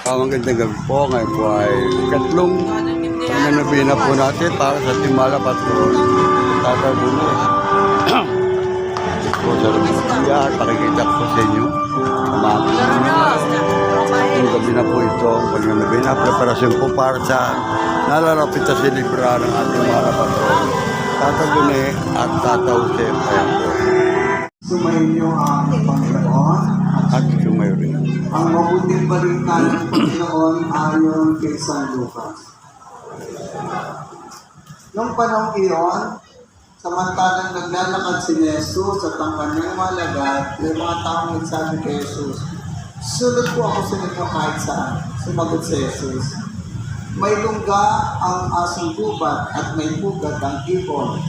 Magandang gabi po. Ngayon po ay ikatlong nananabina po natin para sa Timala Patrol. Tatagulo. Ito po sa Lumpia at pakikita ko sa inyo. Ang gabi na po ito. Pananabina, preparasyon po para sa nalalapit na silibra ng ating Timala Patrol. Tataguni at tatawsin. Ayan po. Sumainyo ang Panginoon At sumayo rin. ang mabuting balita ng Panginoon ayon kay San Lucas. Noong panahon iyon, samantalang naglalakad si Jesus at ang kanyang mga lagad, may mga taong nagsabi kay Jesus, "Sulod po ako sa inyo kahit saan." Sumagot si Jesus, "May lungga ang asong gubat at may pugat ang ibon.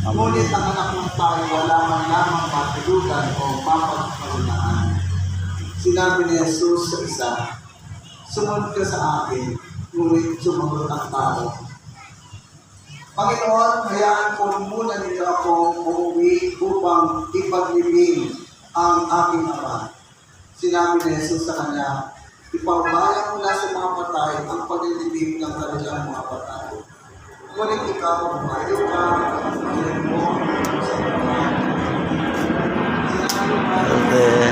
Ngunit ang anak ng tao wala man lamang matulugan o mapagkaunaan." Sinabi ni Jesus sa isa, "Sumunod ka sa akin," ngunit sumagot ang tao, "Panginoon, hayaan po muna nila akong umuwi upang ipaglibing ang aking ama." Sinabi ni Jesus sa kanya, "Ipaubaya mula sa mga patay ang paglilibing ng kanilang mga patay. Ngunit ikaw, umayo ka, umayo mo sa mga." Okay.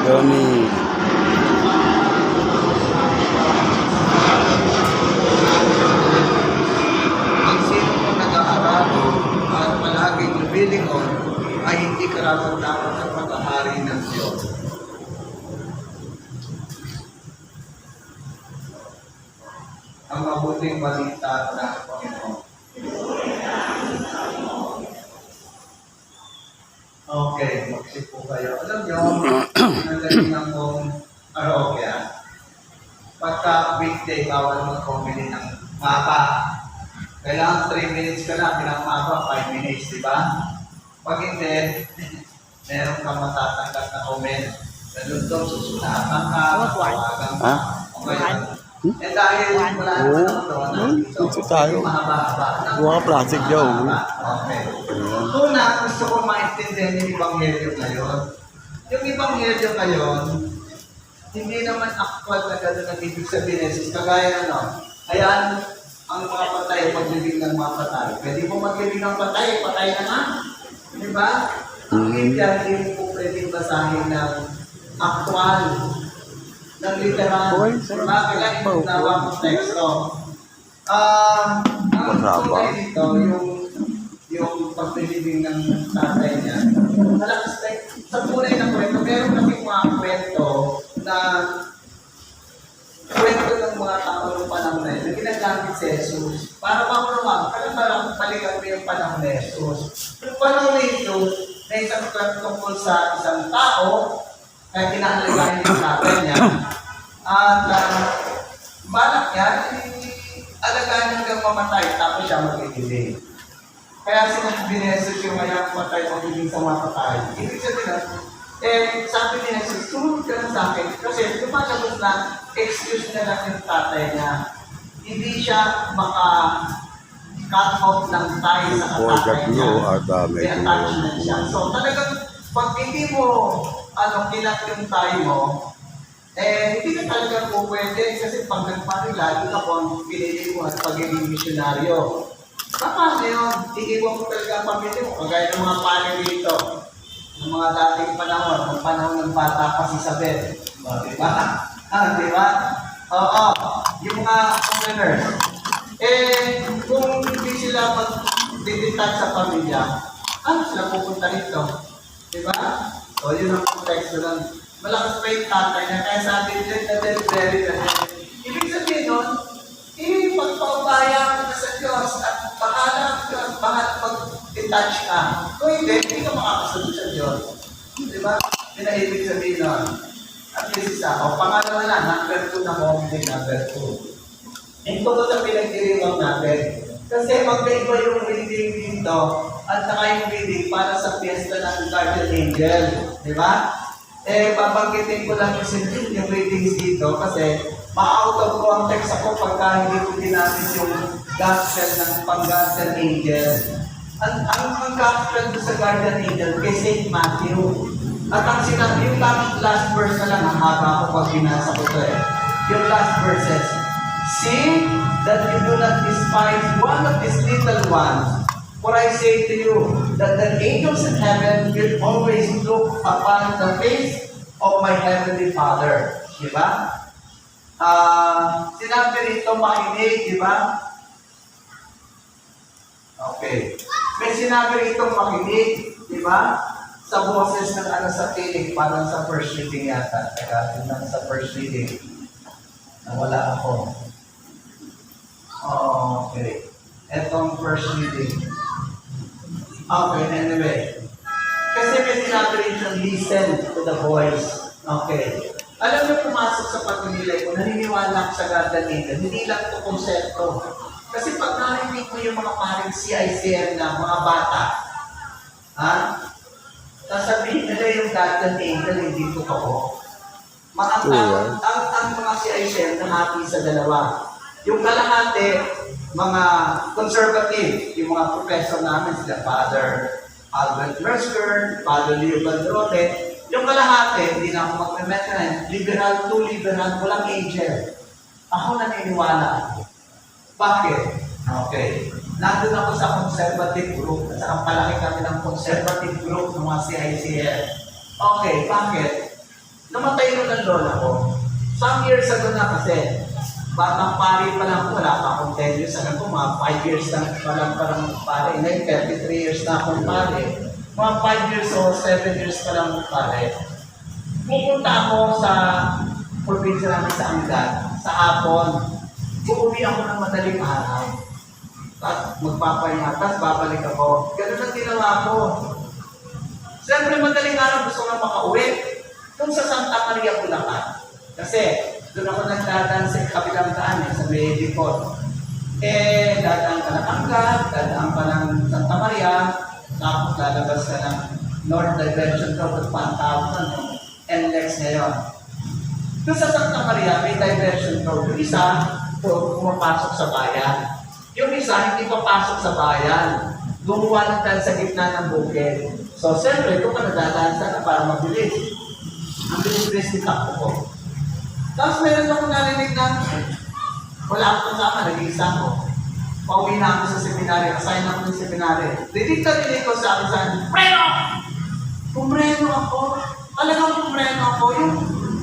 Johnny. Ang sino mo nag-aaralo at palaging lumilingon ay hindi karapat-dapat sa pag-ahari ng Diyos. Ang mabuting balita ng Panginoon. Okay, magsip po kayo. Alam nyo, nagaling akong arogya. Pagka weekday, bawal mag-comedy ng mapa. Kailangan 3 minutes ka lang, pinamapa 5 minutes, di ba? Pag hindi, meron kang matatanggap na comment. Ganun doon, susunatan ka, matawagan ka. Okay. Eh dahil wala naman doon, Dito tayo. mahaba-haba. Buka plastic daw. Okay. Una, gusto ko maintindihan yung Ebanghelyo ngayon. Yung Ebanghelyo ngayon, hindi naman actual na gano'n ang ibig sabihin. Kagaya ayan, ang mga patay, paglibing ng mga patay. Pwede mo maglibing ng patay, patay na nga. Di ba? Ang Biblia, hindi mo po pwedeng basahin ng actual, ng literal. Diba? Kailangan inunawa kong teksto. Ang tunay dito, yung paglilibing ng tatay niya. Malakas tayo. Sa tunay na kwento, meron kaming mga kwento na kwento ng mga tao ng panahon na yun, na ginagamit si Jesus. Para makunawa, parang balikan mo yung panahon ni Jesus. Yung panahon na ito, na isang kwento tungkol sa isang tao, kaya kinaalagahin yung tatay niya, at balak niya, alagaan hanggang mamatay, tapos siya mag-ibig. Kaya sinabi ni Jesus yung mayang patay mag-ibig sa mga patay. Ibig sabihin, sabi ni Jesus, sumunod ka na sa akin. Kasi lumalabas na excuse na lang yung tatay niya. Hindi siya maka-cut off ng tie sa katatay niya. May attach na siya. So talagang, pag hindi mo kinat yung tie mo, hindi ka talaga po pwede kasi pag nagpanila, yun ako ang pinili mo at pagiging misyonaryo. Paano yun? Iiwan mo talaga ang pamilya mo. Kagaya ng mga paano dito. Ng mga dating panahon. Ng panahon ng bata pa si Isabel. Diba? Diba? Oo. Yung mga foreigners. Kung hindi sila mag-detach sa pamilya, ano sila pupunta rito? Diba? O yun ang context lang. Malakas pa yung tatay na kaya sabi nila very. Ibig sabihin nun, pagpaubaya ka sa Diyos at bahala mag-detach ka. Kung hindi ka makakasunod sa Diyos. Di ba? Yun ang ibig sabihin nun. At least isa. O pangalawa na, number 2 na moment, number 2. Ito ko sa pinagdiriwang natin. Kasi magkaiba yung reading dito at saka yung reading para sa fiesta ng Guardian Angel. Di ba? Babanggitin ko lang yung readings dito kasi ma-out of context ako pagka hindi ko ginamit yung gospel ng pang-Guardian Angel. Ang gospel ko sa Guardian Angel kay St. Matthew. At ang sinabi, yung last verse na lang, ang haba ko pag binasa ko to eh. Yung last verses, see that you do not despise one of these little ones. For I say to you, that the angels in heaven will always look upon the face of my heavenly Father. Diba? Sinabi rito, makinig, diba? Okay. May sinabi rito, makinig, diba? Sa boses ng ano sa tinig, parang sa first reading yata. Kaya tingnan sa first reading. Nawala ako. Okay. Etong first reading. Okay, anyway. Kasi may sinabi rin siyang listen to the voice. Okay. Alam niyo, pumasok sa pagninilay ko, naniniwala ko sa God and Angel. Hindi lang ito konsepto. Kasi pag narinig mo yung mga paring CICM na mga bata, sasabihin nila yung God and Angel, hindi totoo. Ang mga CICM nahati sa dalawa. Yung kalahati, mga conservative, yung mga professor namin, sila Father Albert Mersker, Father Leo Bandrote, yung kalahati, hindi na ako mag-recommend, liberal to liberal, walang angel. Ako naniniwala. Bakit? Okay. Nandun ako sa conservative group, at saka palaki kami ng conservative group ng mga CICL. Okay, bakit? Namatay nun ang lola ko. Some years ago na kasi, batang pari pa lang ako, wala pa akong 10 years ago, mga 5 years na parang pari. Ngayon, 33 years na akong pari. Mga 5 years o 7 years pa lang pari. Pupunta ako sa probinsya namin sa Angat, sa hapon. Uuwi ako ng madaling araw. At magpapahinga, tapos babalik ako. Ganun ang ginawa ko. Siyempre, madaling araw gusto ko na makauwi. Doon sa Santa Maria, Bulacan. Kasi, doon ako nagdadaan sa kabilang daan, sa Medicor. Dadaan ka ng Angat, dadaan ka ng Santa Maria, tapos lalabas ka ng North Diversion Road, Pantawag, NLEX ngayon. Doon sa Santa Maria, may diversion road. Yung isa, pumapasok sa bayan. Yung isa, hindi papasok sa bayan. Gumawa lang tayo sa gitna ng bukid. So, siyempre, ito ka nadadaan sana para mabilis. Ang bilis-bilis ni takbo ko. Tapos meron ako narinig na wala akong kasama, nag-iisa ko. Pauwi na ako sa seminary, assign ako ng seminary. Dinig ko sa akin, preno! Pumreno ako. Talagang pumreno ako.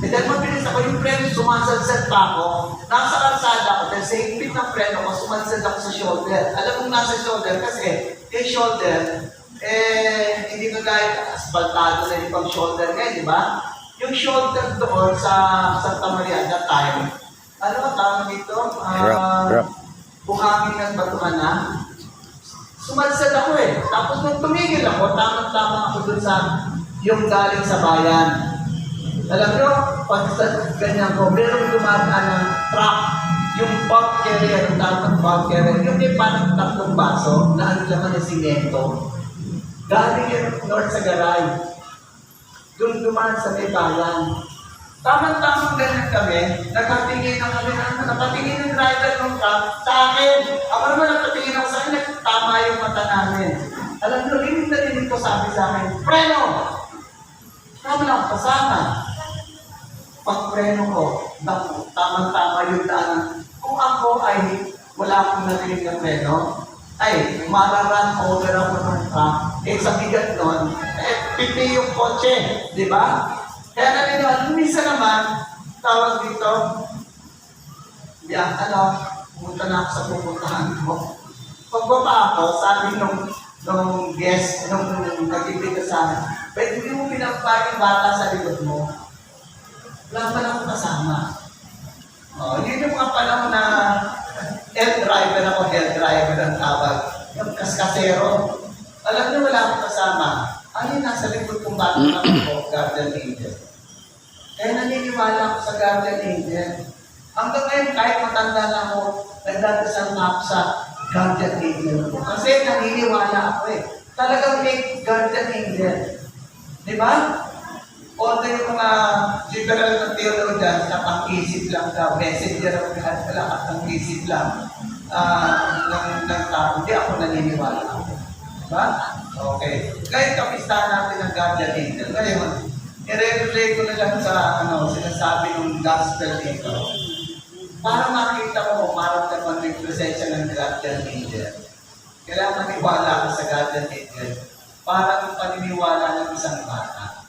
Dahil mabilis ako, yung preno, sumasalsad pa ako. Nasa kalsada ako, dahil sa higpit ng preno ko, sumasalsad ako sa shoulder. Alam mo nasa shoulder kasi, yung shoulder, hindi ko dahil asfaltado na yung pang-shoulder ngayon, di ba? Yung shoulder doon sa Santa Maria at that time, ano ang tawag dito? Buhangin ng batuhan na. Sumadsad ako eh. Tapos nung tumigil ako, tamang-tama ako dun sa yung galing sa bayan. Alam nyo, pag sa ganyan ko, meron dumadaan ng truck, yung bulk carrier, yung tatang bulk carrier, yung may parang tatlong baso na ano naman yung simento. Galing yung north sa garay. Doon dumaan sa may bayan. Tamang-tamang ganyan kami, nakatingin na kami, nakatingin ng driver ng truck sa akin. Ako naman nakatingin ako sa akin, tama yung mata namin. Alam nyo, rinig na rinig ko sabi sa akin, preno! Tama lang, kasama. Pag preno ko, tamang-tama yung daanan. Kung ako ay wala akong narinig na preno, ay mararan over ako ng truck. Sa bigat nun, pipi yung kotse, di ba? Kaya naniniwala, minsan naman, tawag dito, pumunta na ako sa pupuntahan ko. Pagbaba ako, sabi nung guest, nung nag-ibig ka sa akin, ba't hindi mo pinapag yung bata sa likod mo? Wala pa lang kasama. Yun yung mga panahon na head driver ang tawag. Yung kaskasero. Alam niyo, wala akong kasama. Ay, nasa likod kong bata ako, guardian angel. Kaya naniniwala ako sa guardian angel. Hanggang ngayon, kahit matanda na ako, nagdadasal na ako sa guardian angel ko. Kasi naniniwala ako eh. Talagang may guardian angel. Di ba? Although yung mga liberal na theologian, sa pang-isip lang daw, messenger of God, wala ka pang-isip lang ng tao. Hindi ako naniniwala ako. Diba? Okay. Ngayon, kapistahan natin ng guardian angel. Ngayon, i-relay ko na lang sa sinasabi ng gospel dito. Para makita mo kung maramdaman mo yung presensya ng guardian angel. Kailangan maniwala ka sa guardian angel. Parang paniniwala ng isang bata.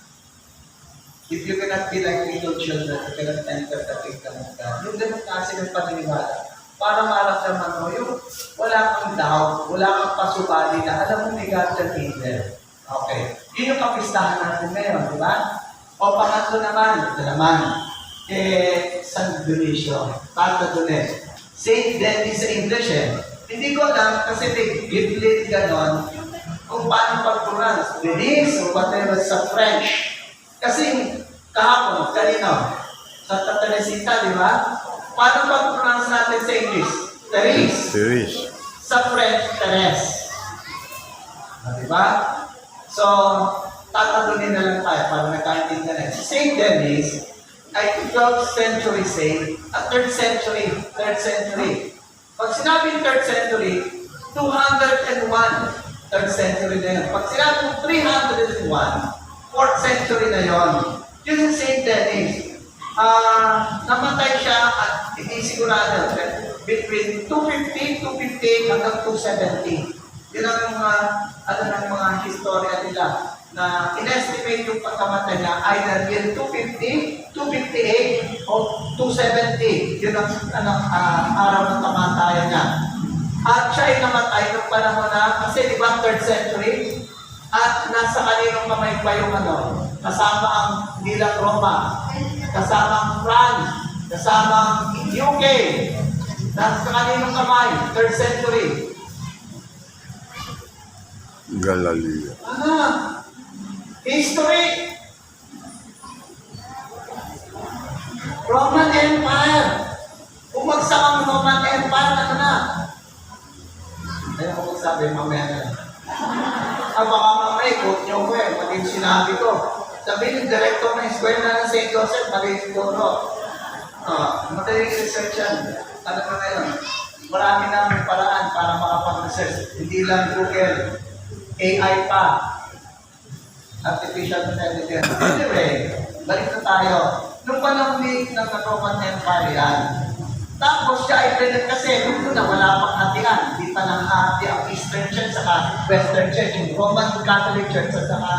If you cannot be like little children, you cannot enter the kingdom of God. Yung ganun kasi ng paniniwala. Para maramdaman mo yung wala kang doubt, wala kang pasubali na alam mo may guardian angel. Okay. Yun yung kapistahan natin ngayon, di ba? O pangatlo naman, San Dionisio, Tata Dunes. Saint Denis sa English Hindi ko alam kasi may Biblia ganon kung paano pag-pronounce. Denis or whatever sa French. Kasi kahapon, kanino? Sa Teresita, di ba? Paano pag-pronounce natin sa English? Therese. Sa French, Therese. Di ba? So, tatalunin na lang tayo para nakaintindihan natin. Saint Denis ay 12th century saint at 3rd century. Pag sinabing 3rd century, 201, 3rd century na yun. Pag sinabing 301, 4th century na yun. Yun yung Saint Denis. Namatay siya at hindi sigurado. Between 250, 258 hanggang 270. Yun ang ng mga historia nila na in-estimate yung pagkamatay niya either year 250, 258, o 270. Yun ang araw ng kamatayan niya. At siya ay namatay ng panahon na, kasi di ba 3rd century? At nasa kaninong kamay pa yung kasama ang nilang Roma, kasama ang France, kasama ang UK, nasa kaninong kamay, 3rd century. Galileo. History. Roman Empire. Umagsak ang Roman Empire, Ayaw ko sabi, mamaya na lang. Baka mamaya, quote niyo ko mali yung sinabi ko. Sabi yung director ng eskwela ng St. Joseph, mali siguro. Madaling research yan. Ano na ngayon? Marami namin paraan para makapag-research. Hindi lang Google. AI pa. Artificial intelligence. Anyway, balik na tayo. Nung panahon ng Roman Empire yan, tapos siya ay pinag kasi nung na wala pang hatian. Hindi pa nang hati ang Eastern Church saka Western Church. Yung Roman Catholic Church at saka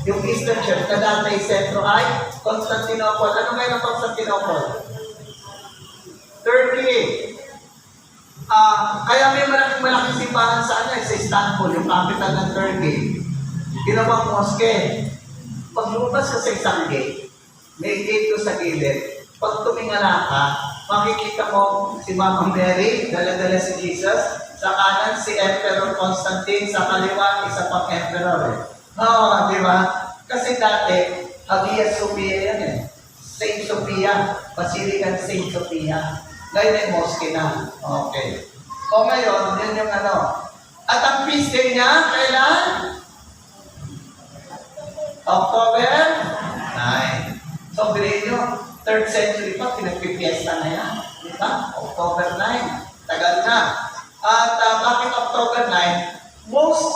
yung Eastern Church na dati sentro ay Constantinople. Ano ngayon ang Constantinople? Turkey. Kaya may malaking simbahan sa sa Istanbul, yung capital ng Turkey. Ginawang mosque. Pag lumabas ka sa isang gate, may gate ko sa gilid. Pag tumingala ka, makikita mo si Mama Mary, dala-dala si Jesus, sa kanan si Emperor Constantine, sa kaliwa isa pang emperor. Di ba? Kasi dati, Hagia Sophia yan Saint Sophia, Basilica ng Saint Sophia. Ngayon ay mosque na. Okay. O ngayon, yun yung At ang feast day niya, kailan? October 9. So, bilhin nyo, 3rd century pa, pinagpipiesta na yan. Di ba? October 9. Tagal na. At bakit October 9? Most,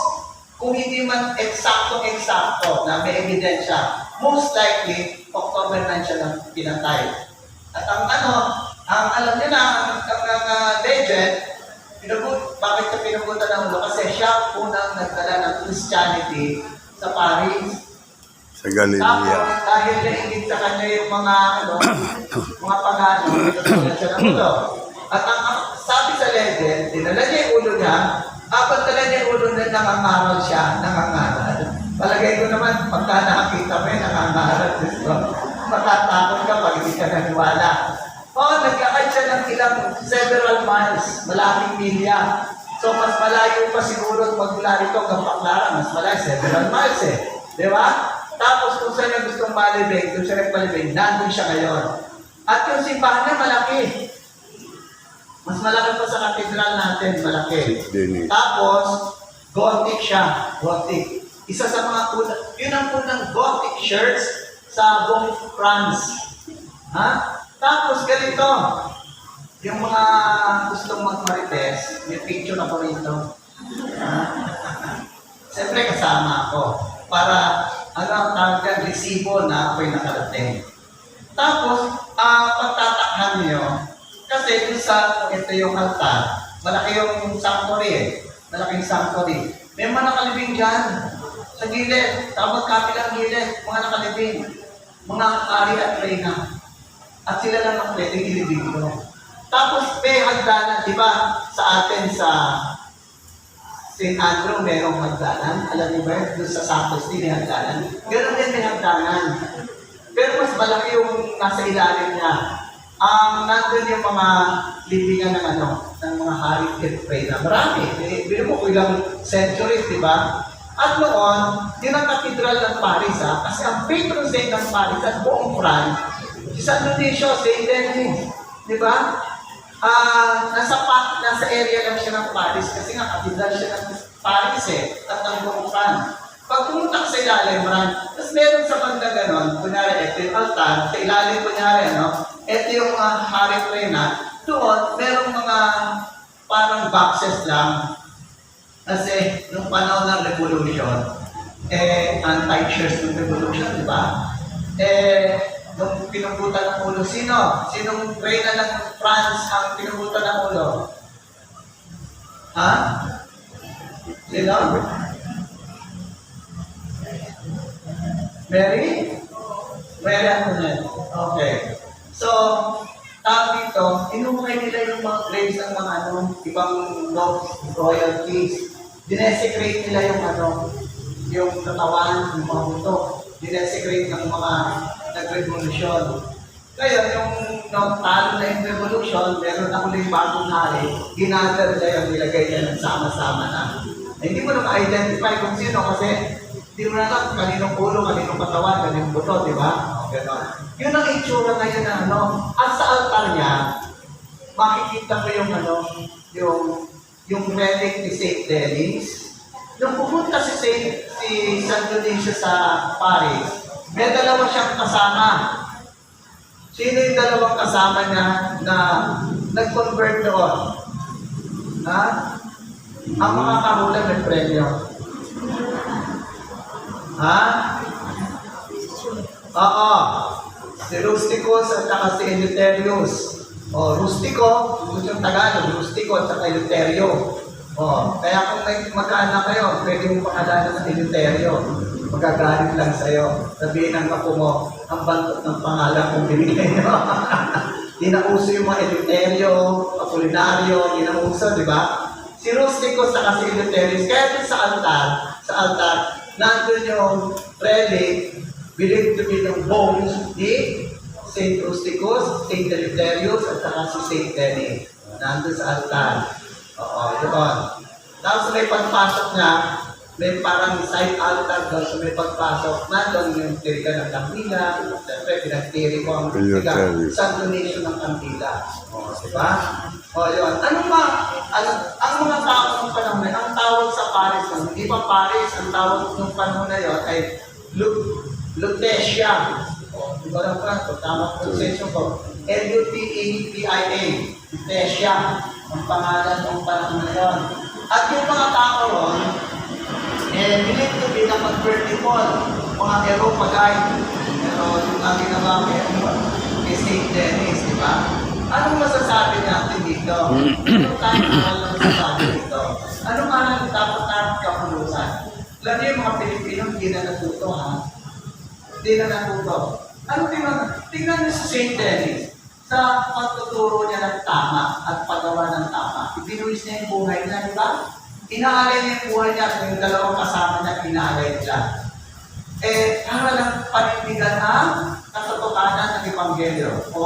kung hindi man eksakto na may ebidensya, most likely, October 9 siya lang pinatay. At ang alam niyo na, ang legend, bakit ka pinupunta ng ulo? Kasi siya unang nagdala ng Christianity sa Paris. Sa Galilea. Tapos, dahil naingit sa kanya yung mga pagano, nagdala siya ng ulo. At ang sabi sa legend, dinala niya yung ulo niya, kapag dala niya yung ulo niya, nangangaral siya, nangangaral. Palagay ko naman, pagka nakakita mo yun, nangangaral. Matatakot ka pag hindi ka naniwala. Naglakad siya ng several miles, malaking milya. So, mas malayo pa siguro magmula rito hanggang Baclaran, mas malayo, several miles Di ba? Tapos kung saan niya gustong malibig, kung siya nagpalibig, nandun siya ngayon. At yung simbahan niya malaki. Mas malaki pa sa katedral natin, malaki. Tapos, Gothic siya. Gothic. Isa sa mga yun ang unang Gothic church sa buong France. Tapos ganito, yung mga gustong magmarites, may picture ako rito. Siyempre kasama ako para ano ang tawag yan, resibo na ako'y nakarating. Tapos, pagtatakhan niyo, kasi kung sa ito yung altar, malaki yung sanctuary eh. Malaking sanctuary. May mga nakalibing dyan sa gilid, tapos kapilang gilid, mga nakalibing, mga ari at reyna. At sila lang ang pwedeng ilibing ko. Tapos may hagdanan, di ba, sa atin sa St. Andrew, merong hagdanan. Alam niyo ba, doon sa sacristy may hagdanan. Ganoon din may hagdanan. Pero mas malaki yung nasa ilalim niya. Nandun yung mga libingan ng ng mga hari at reyna. Marami. Bino mo ko ilang centuries, di ba? At noon, yun ang katedral ng Paris, kasi ang patron saint ng Paris at buong France, si San Dionisio, Saint Denis, di ba? Nasa area lang siya ng Paris kasi nga katedral siya ng Paris at ng buong France. Pag pumunta ka sa ilalim, tapos meron sa banda ganon, kunyari, ito yung altar, sa ilalim, kunyari, ito yung hari reyna, doon, merong mga parang boxes lang. Kasi, nung panahon ng revolution, anti-church ng revolution, di ba? Nung pinuputan ng ulo, sinong reyna ng France ang pinuputan ng ulo? Ha? Sino? Mary? Mary Antoinette. Okay. So, tawag dito, inumay nila yung mga graves ng mga ibang lords, royalties. Dinesecrate nila yung katawan, yung mga buto. Dinesecrate ng mga nag-revolution. Kaya yung talo na yung revolution, meron na ulit bagong hari, ginather nila yung nilagay niya ng sama-sama na. Hindi mo na ma-identify kung sino kasi hindi mo na lang kaninong ulo, kaninong katawan, kaninong buto, di ba? O, gano'n. Yun ang itsura ngayon na At sa altar niya, makikita mo yung relic ni Saint Denis. Nung pumunta si San Dionisio sa Paris, may dalawa siyang kasama. Sino yung dalawang kasama niya na nag-convert doon? Ha? Ang mga kahulan may premyo. Ha? Oo. Si Rusticus at saka si Eleutherius. Rustico, gusto yung Tagalog, Rustico at saka Eleuterio. Kaya kung may magkaanak kayo, pwede mong pakalanan sa Eleuterio. Magagalit lang sa'yo. Sabihin ng kapo mo, ang bantot ng pangalan kung binigay nyo. Di na uso yung mga Eleuterio, Apolinario, di na uso, di ba? Si Rusticus at si Eleutherius, kaya din sa altar, nandun yung relic, believed to be the bones ni Saint Rusticus, Saint Eleutherius, at saka si Saint Denis. Nandun sa altar. Yun. Tapos may pagpasok niya, may parang side altar doon, so may pagpasok. Nandun yung tiriga ng Kandila, siyempre pinagtiri ko ang San Dionisio ng Kandila. Diba? Yun. Ang mga tao ng panahon na, ang tawag sa Paris, hindi pa Paris, ang tawag ng panahon na yun ay Lutetia. Di ba lang pa? Tama pronunciation ko. Lutetia. Lutetia. Ang pangalan ng panahon na yun. At yung mga tao ron, believe to be na convertible, mga Europagite. Pero yung nga ginawa kay Saint Denis, di ba? Anong masasabi natin dito? Anong tayo masasabi dito? Anong nga dapat natin kapulusan? Alam niyo yung mga Pilipino, hindi na natuto, ha? Hindi na natuto. Ano tingnan niyo si Saint Denis? Sa pagtuturo niya ng tama at paggawa ng tama, ibinuwis niya yung buhay niya, di ba? Inaalay niya yung buhay niya, yung dalawang kasama niya, inaalay niya. Para lang panindigan ang katotohanan ng Ebanghelyo o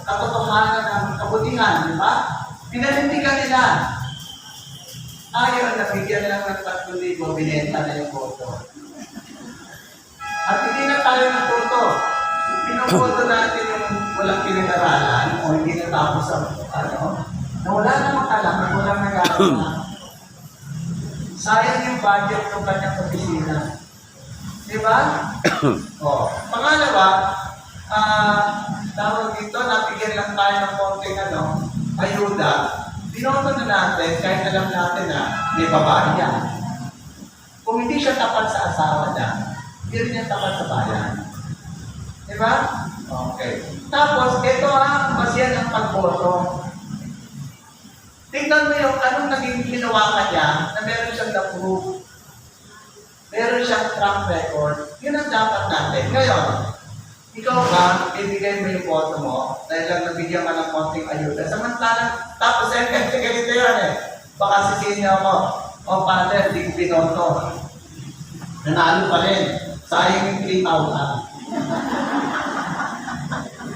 katotohanan ng kabutihan, di ba? Pinanindigan nila. Ayaw, nabigyan lang ng 3,000, binenta na yung boto. At hindi na tayo natuto. Pinuboto natin yung walang pinag-aralan o hindi natapos ang na wala namang alam, na walang nag-aaral. Sayang yung budget ng kanyang opisina. Di ba? Pangalawa, tawag dito, nabigyan lang tayo ng konting ayuda. Binoto na natin, kahit alam natin na may babae yan. Kung hindi siya tapat sa asawa niya, Hindi rin yan tapat sa bayan. Diba? Okay. Tapos, ito ang basihan ng pagboto. Tingnan mo yung anong naging ginawa niya na meron siyang na-prove. Meron siyang track record. Yun ang dapat natin. Ngayon, ikaw ba, ibigay mo yung boto mo dahil lang nabigyan ka ng konting ayuda. Samantalang, tapos kasi ganito yan eh. Baka sisihin niya ako, o father, di ko binoto. Nanalo pa rin. Sayang yung 3,000.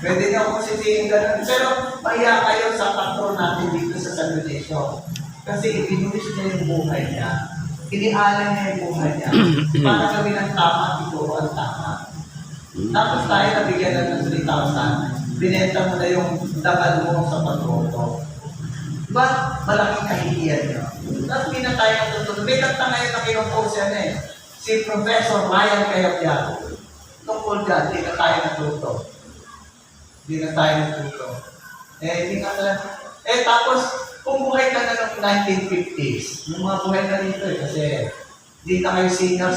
Pwede niyo akong sisihin ganun. Pero maya kayo sa patron natin dito sa San Lucio. Kasi ibinulis niya yung buhay niya. Inialan niya yung buhay niya. Para gawin ang tama, ituro ang tama. Tapos tayo nabigyan na ng 3,000. Binenta mo na yung dagal mo sa pagboto. Diba? Malaking kahihiyan niyo. Tapos hindi na tayo natutunan. May kanta ngayon na kinumpose yan eh. Si Professor Ryan Cayabyab. Tungkol dyan, hindi na tayo natuto. Hindi na tayo natuto. Hindi nga lang. Tapos, kung buhay ka na ng 1950s, yung mga buhay na dito eh, kasi hindi na kayo senior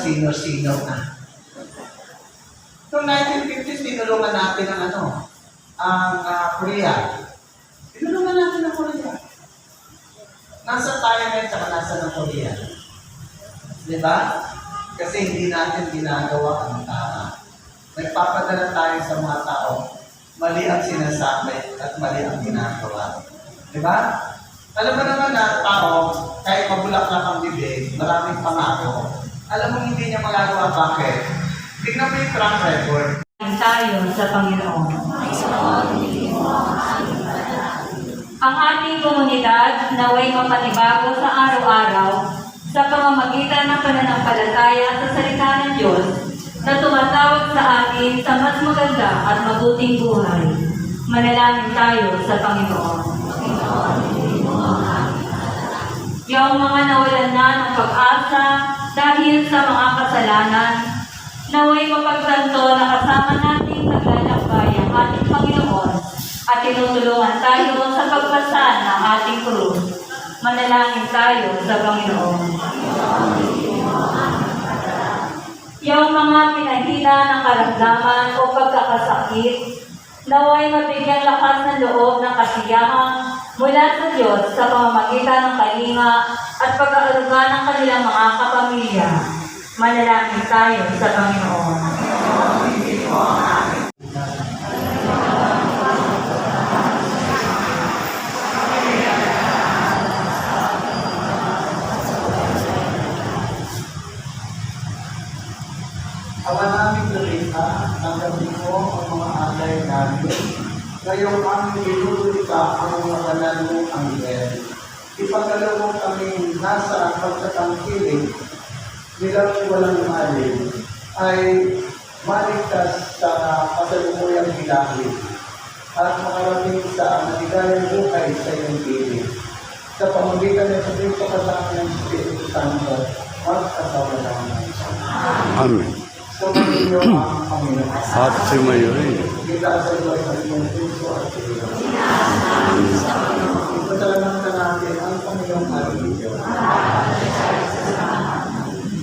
na. Noong 1950s, tinulungan natin ang Korea. Tinulungan natin ang Korea. Nasa tayo ngayon, saka nasa ng Korea. Diba? Kasi hindi natin ginagawa ang tama. Nagpapadala tayo sa mga tao. Mali ang sinasabi at mali ang ginagawa. Diba? Alam mo naman na tao, kahit mabulaklak ang bibig, maraming pangako. Alam mo hindi niya magagawa. Bakit? Tignan mo yung track record. Tayo sa Panginoon. Ang ating komunidad naway mapanibago sa araw-araw sa pamamagitan ng pananampalataya sa salita ng Diyos na tumatawag sa atin sa mas maganda at mabuting buhay. Manalangin tayo sa Panginoon. Yung mga nawalan na ng pag-asa dahil sa mga kasalanan, naway mapagtanto na kasama natin naglalakbay ang ating Panginoon at tinutulungan tayo sa pagpasan ng ating krus. Manalangin tayo sa Panginoon. Yung mga pinahila ng karamdaman o pagkakasakit, naway mabigyan lakas ng loob ng kasiyahan mula sa Diyos sa pamamagitan ng kalinga at pag-aaruga ng kanilang mga kapamilya. Manalangin tayo sa Panginoon. Awa namin Lorita, tanggapin mo ang mga alay namin. Ngayong aming binubulika ang mga banal mong anghel. Ipagdalo mo kami nasa pagkatangkilik nilang walang malin ay maligtas sa kasalukuyang hilahid at makarating sa maligayang buhay sa iyong piling. Sa pamamagitan ng Kristo kasama ng Espiritu Santo, magkasawalan ng Amen. Sumainyo ang Panginoon. At sumayo rin. Kita sa Diyos at iyong puso at iyong. Pasalamatan natin ang Panginoong ating Diyos.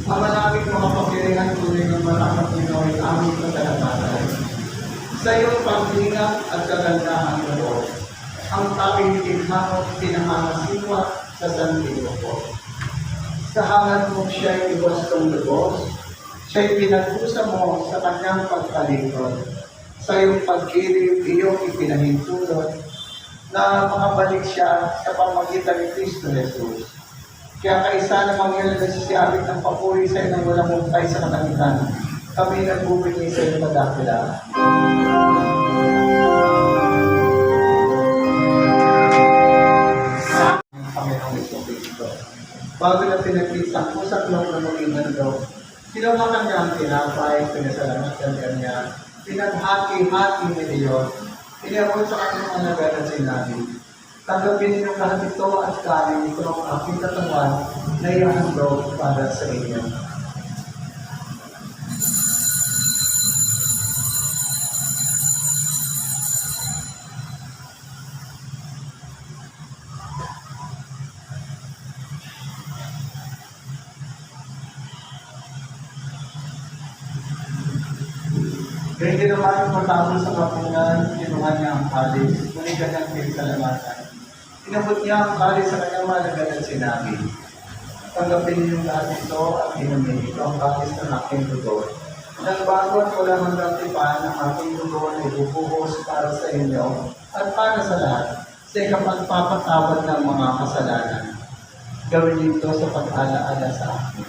Ang malapit mga pagkirihan tuloy ng maraming Pinoy aming pasalamatan. Sa iyong paglingat at kagandahan ng Lord, ang tawing tinhamot pinamamasiwa sa santigo po. Sa hangad mo siya'y iwastong lubos, siya'y pinagpusa mo sa kanyang pagkalingkod. Sa iyong pagkiling, iyong ipinahintulot na makabalik siya sa pamagitan ni Kristo Jesus. Kaya kaisa na mangyari na sisiyabit ng papuri sa inang walang mumpay sa katangitan. Kami nagbubingi sa iyong madakila. Panginoong Kristo. Bago na pinagpisang pusat lang na maging handog, sinumakan niya ang tinapay, pinasalamatan niya, pinaghati-hati ni Diyos, pinabot sa kanyang alaga at sinabi, tanggapin niyo lahat ito at kanin ito ang aking katawan na ihahandog para sa inyo. Kaya ginawa yung matapos sa kapungan, kinuha niya ang kalis, ngunit kanyang pinsalamatan. Inabot niya ang kalis sa kanyang malagan at sinabi, tanggapin niyo lahat ito at inumin. Ito ang kalis ng aking dugo. Nang bago at wala hanggang tipan, ang aking dugo ay bubuhos para sa inyo at para sa lahat sa ikapagpapatawad ng mga kasalanan. Gawin niyo ito sa pag-alaala sa akin.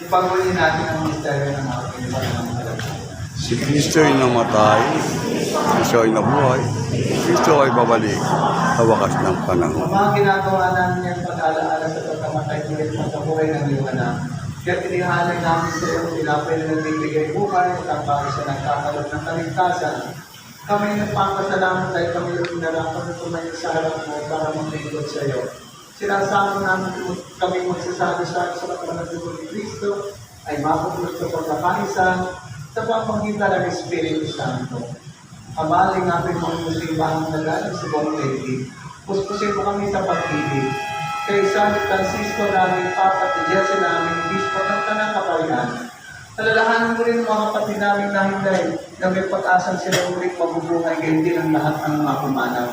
Ipagmuli natin ang misteryo ng ating pananampalataya. Si Kristo ay namatay, Kristo ay nabuhay, Kristo ay babalik sa wakas ng panahon. Ang mga ginagawa namin yung pag-alaala sa pagkamatay ulit sa kabuhay ng iyong anak. Kaya tinihalay namin sa iyong tinapay na nagbibigay buhay at ang bagay sa nagkakalot ng kaligtasan. Kami nagpapasalamat dahil kami yung narapan na tumayo sa harap mo para maglingkod sa iyo. Sinasama namin kami magsasabi sa katawan ng dugo ni Kristo ay mapupunod sa pagkakaisa sa pamamagitan ng Espiritu Santo. Amaling natin mga musibang nagaling sa buong daigdig. Puspusin mo kami sa pag-ibig. Kay San Francisco namin, Papa at Jesse namin, Bispo ng Tanang Kaparian. Alalahanin mo rin ang mga kapatid namin na hindi na may pag-asang sila ulit mabubuhay gayon din ang lahat ng mga pumanaw.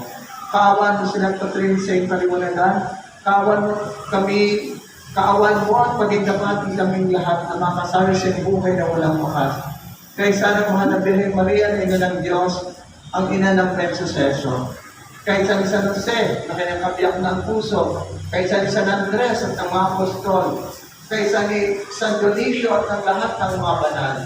Kaawan mo silang patrin sa iyong kaliwanagan. Kaawan mo kami, kaawan mo at pagigdapatin kaming lahat na makasari sa buhay na walang wakas. Kay sana mahal na Birhen Maria na ina ng Diyos, ang ina ng Prensuseso. Kay San Jose na kanyang kabiyak ng puso. Kay San Andres at ang mga apostol. Kay San Dionisio at ang lahat ng mga banal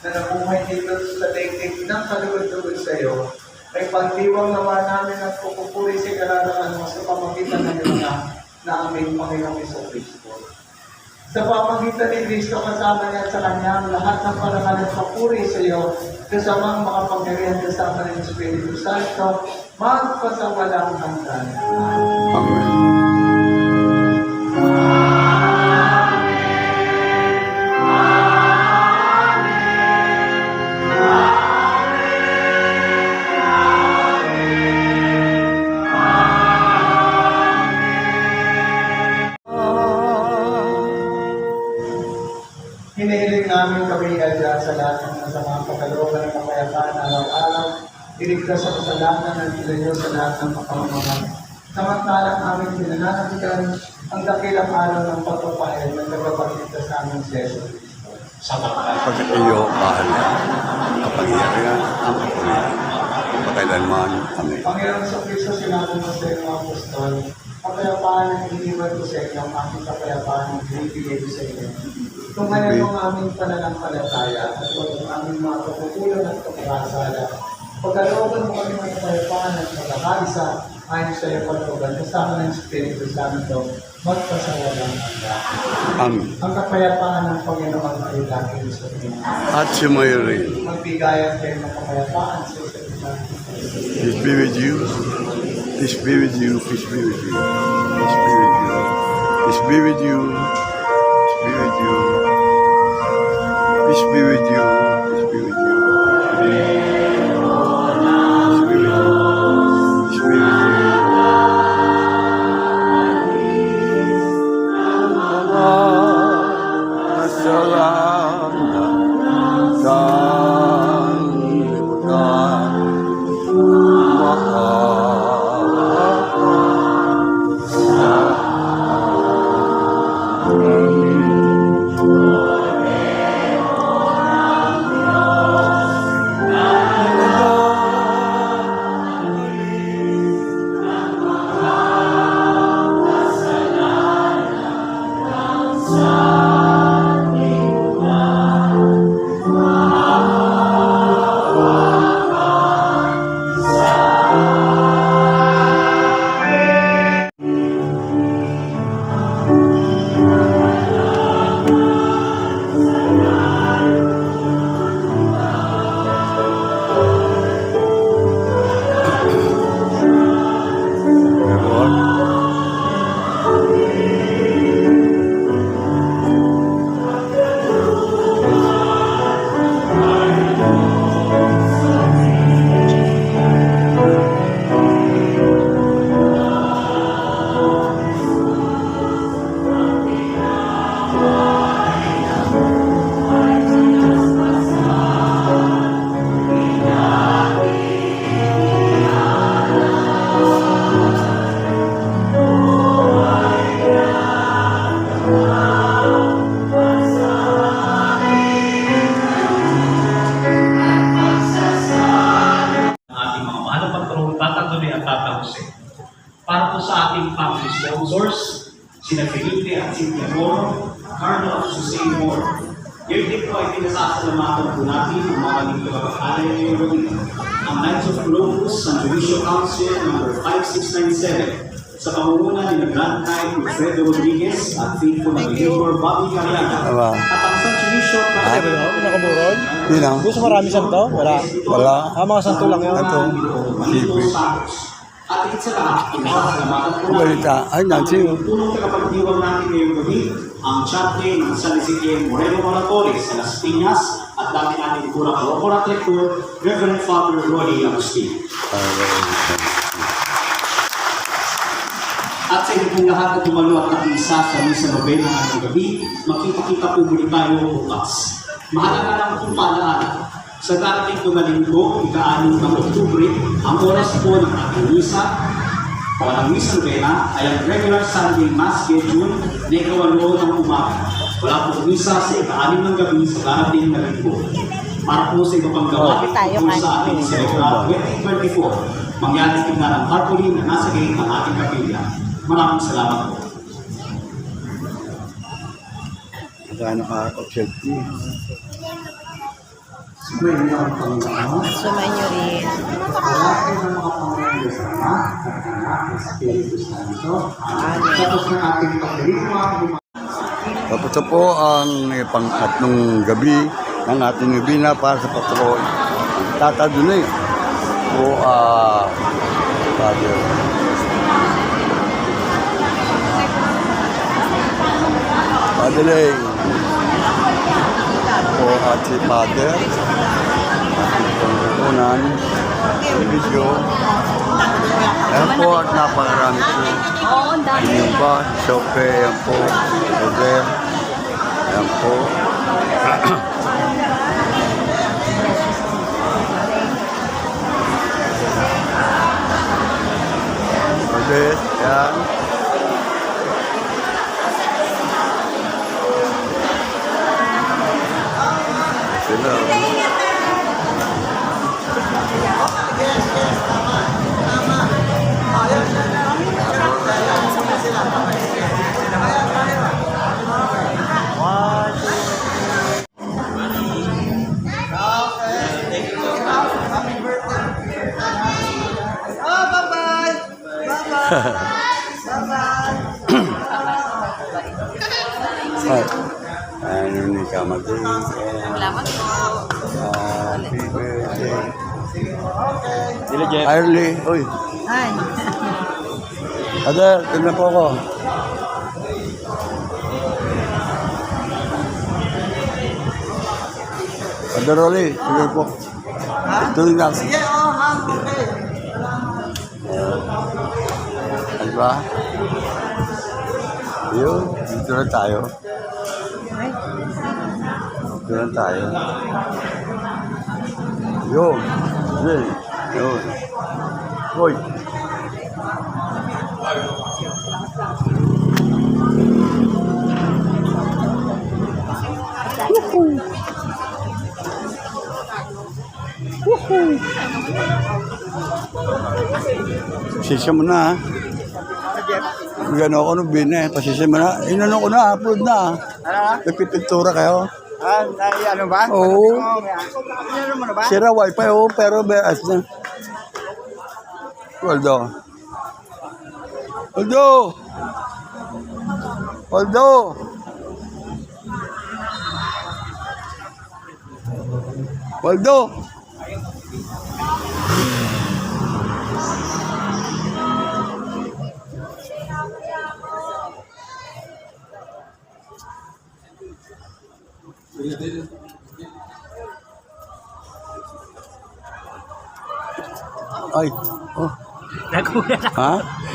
na nabuhay dito sa daigdig ng kalugod-lugod sa iyo. May pagdiwang nawa namin at pupupuri sa kararaman mo sa pamagitan ng iyong na aming Panginoong Jesucristo. Sa pamagitan ni Kristo kasama niya at sa Kanya, lahat ng parangal at papuri sa iyo, kasamang makapangyarihan kasama ng Espiritu Santo, magpasawalang hanggan. Amen. Hinihiling namin kami dyan sa lahat ng masamang pagkalooban ng kapayapaan araw-araw, iligtas sa kasalanan at ilayo sa lahat ng kapamamahan. Samantalang aming pinananabigan ang dakilang araw ng pagpapahin ng tagapagligtas namin si Jesus Cristo. Pag iyo kahalan, kapangyarihan ang kapangyarihan. Pagkailanman, Amen. Panginoon sa Kristo, sinabi mo sa iyong mga apostol, kapayapaan ang iniwan ko sa inyo, ang aking kapayapaan ang binibigay ko sa inyo. Kung ano ang aming pananampalataya at huwag ang aming mga pagkukulang at pagkakasala, pagkalooban mo kami ng kapayapaan at pagkakaisa, ayon sa iyo pagkugan, kasama ng Espiritu Santo, magpasawalang hanggan. Amen. Ang kapayapaan ng Panginoon ay lagi sa inyo. At sumayo rin. Magbigayan kayo ng kapayapaan sa isa't isa. Peace be with you. Peace be with you. Peace be with you. Peace be with you. Peace be with you. Peace be with you. Peace be with you. Peace be with you. Peace be with you. Peace be with you. Salamat sa liputan. para po sa ating family sponsors, sina Felipe at Cynthia Moro, Carlo at Jose Moro. Ngayon din po ay pinasasalamatan po natin ang mga naging kapag-alay ngayong gabi. Ang Knights of Columbus, San Judicial Council number 5697 sa pangunguna ni Grand Knight Wilfredo Rodriguez at faithful na Gilmore Bobby Cariaga. Aba. At ang San Judicial Council Nakaburod? Yun lang. Gusto marami santo? Wala. Wala. Mga santo lang yun. Ito. Manito Santos. At higit sa lahat, pinasasalamatan po natin Balita. Ay, nansi. ang punong tagapagdiwang natin ngayong gabi, ang chaplain ng San Ezequiel Moreno Moratores sa Las Piñas at dati natin kurang corporate rector, Reverend Father Ronnie Agustin. At sa inyo pong lahat na tumalo at nakisa sa misa nobena ngayong gabi, makikita po muli tayo bukas. Mahalaga lang po paalala. Sa darating po na linggo, ika-6 ng Oktubre, ang oras po ng ating misa o ang misa nobena ay ang regular Sunday Mass schedule na ikawalo ng umaga. Wala po misa sa ika-6 ng gabi sa darating na linggo. Para po sa iba pang gawain po sa ating Celebra 2024, mangyari tingnan ang harmony na nasa gate ng ating kapilya. Maraming salamat po. Magkano ka selfie? Sumayin niyo ang Panginoon. Sumayin niyo rin. Lahat ng mga Panginoon Diyos Ama, at Anak, at Espiritu Santo. Tapos ng ating pagdirigma, Tapos na po ang pang-tatlong gabi ng ating nobena para sa patron. Tata Dunay po Father. Padre po at si Father ating pangkukunan video. Ayan po at napakarami po. Oo, ang dami. Yung ba? Sope, ayan po. Roder. Ayan po. Roder. Ayan. Sila. Ay, ano ni Kamadin? Salamat po. Happy birthday. Sila Jeff. Early. Uy. Ay. Father, tignan po ako. Father Rolly, tignan po. Ito rin lang. sige, ma'am, okay. Ano ba? Yun, dito na tayo. Dito na tayo. Yun. Yun. Yun. Hoy. Pasisya mo na, ha? Gano'n ako nung bine. Pasisya mo na. Inano ko na, upload na. Nagpipintura kayo. Ano ba? Oo. Ano mo na ba? Sira wifi, oo. Pero beras na. Waldo. Waldo! Waldo! Waldo! Ay, oh. Nagulat ako. Ha?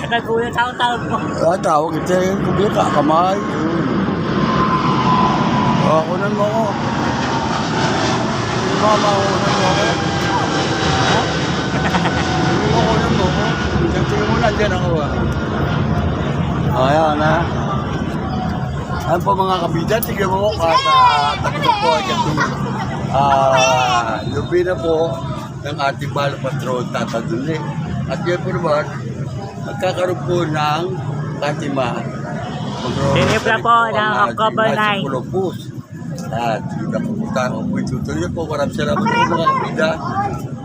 Nagulat ako tawag mo. Tawag kita yung kubika, kamay. Kunan mo ako. Mama, kunan mo ako. Ha? Kunan mo ako. Tingin mo nandiyan ako. Ayan, ha? Ayan po mga kabitan, tignan mo ako. Tapos po ay kating lubina po ng ating mahal patron Tata Dunay. At yun po naman, at magkakaroon po ng Fatima. Tinipla po ng October 9. At napupuntahan ko po itutuloy po. Maraming salamat po mga kapida.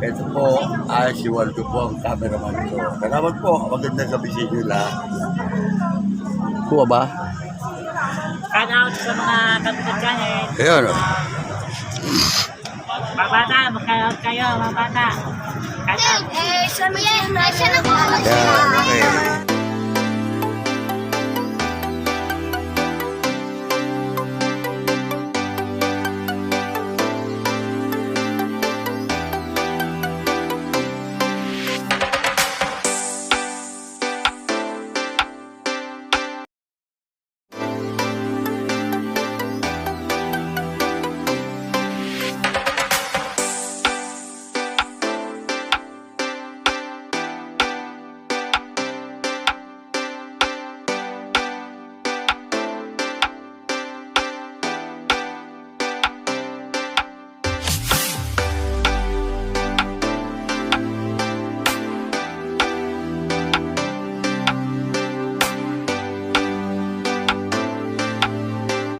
Ito po ay si Waldo po ang cameraman ko. Salamat po. Magandang gabi sa inyo lahat. Kuha ba? Cut out sa mga kapitid channel. Ayun. Mga bata, mag-cut out kayo, mga bata. Cut out. Eh, sa mga yan, nasa na po. Ayan, okay.